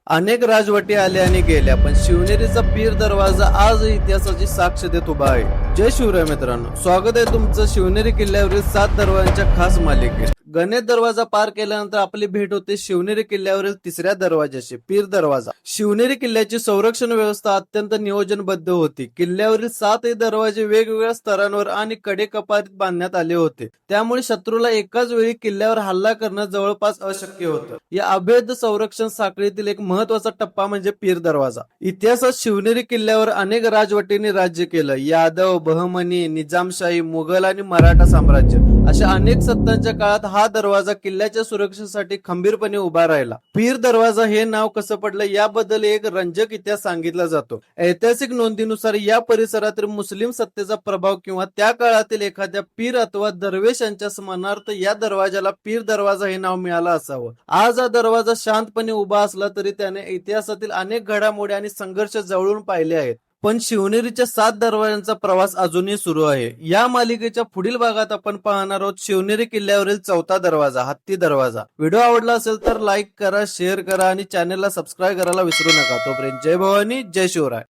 अनेक राजवटी आल्या आणि गेल्या, पण शिवनेरीचा पीर दरवाजा आज इतिहासाची साक्ष देत उभा आहे. जय शिवराय मित्रांनो, स्वागत आहे तुमचं शिवनेरी किल्ल्यावरील 7 दरवाजांच्या खास मालिकेत. गणेश दरवाजा पार केल्यानंतर आपली भेट होते शिवनेरी किल्ल्यावरील तिसऱ्या दरवाजाशी, पीर दरवाजा. शिवनेरी किल्ल्याची संरक्षण व्यवस्था अत्यंत नियोजनबद्ध होती. किल्ल्यावरील 7 दरवाजे वेगवेगळ्या स्तरांवर आणि कडेकपारीत बांधण्यात आले होते. त्यामुळे शत्रूला एकाच वेळी किल्ल्यावर हल्ला करणं जवळपास अशक्य होतं. या अभेद्य संरक्षण साखळीतील एक महत्वाचा टप्पा म्हणजे पीर दरवाजा. इतिहासात शिवनेरी किल्ल्यावर अनेक राजवटींनी राज्य केलं. यादव, बहमनी, निजामशाही, मुघल आणि मराठा साम्राज्य अशा अनेक सत्तांच्या काळात हा दरवाजा किल्ल्याच्या सुरक्षेसाठी खंबीरपणे उभा राहिला. पीर दरवाजा हे नाव कसं पडलं याबद्दल एक रंजक इतिहास सांगितला जातो. ऐतिहासिक नोंदीनुसार या परिसरातील मुस्लिम सत्तेचा प्रभाव किंवा त्या काळातील एखाद्या पीर अथवा दरवेश यांच्या स्मरणार्थ या दरवाजाला पीर दरवाजा हे नाव मिळालं असावं. आज हा दरवाजा शांतपणे उभा असला तरी त्याने इतिहासातील अनेक घडामोडी आणि संघर्ष जवळून पाहिले आहेत. पण शिवनेरीच्या 7 दरवाजांचा प्रवास अजूनही सुरू आहे. या मालिकेच्या पुढील भागात आपण पाहणार आहोत शिवनेरी किल्ल्यावरील 4था दरवाजा, हत्ती दरवाजा. व्हिडिओ आवडला असेल तर लाईक करा, शेअर करा आणि चॅनलला सबस्क्राईब करायला विसरू नका. तोपर्यंत जय भवानी, जय शिवराय.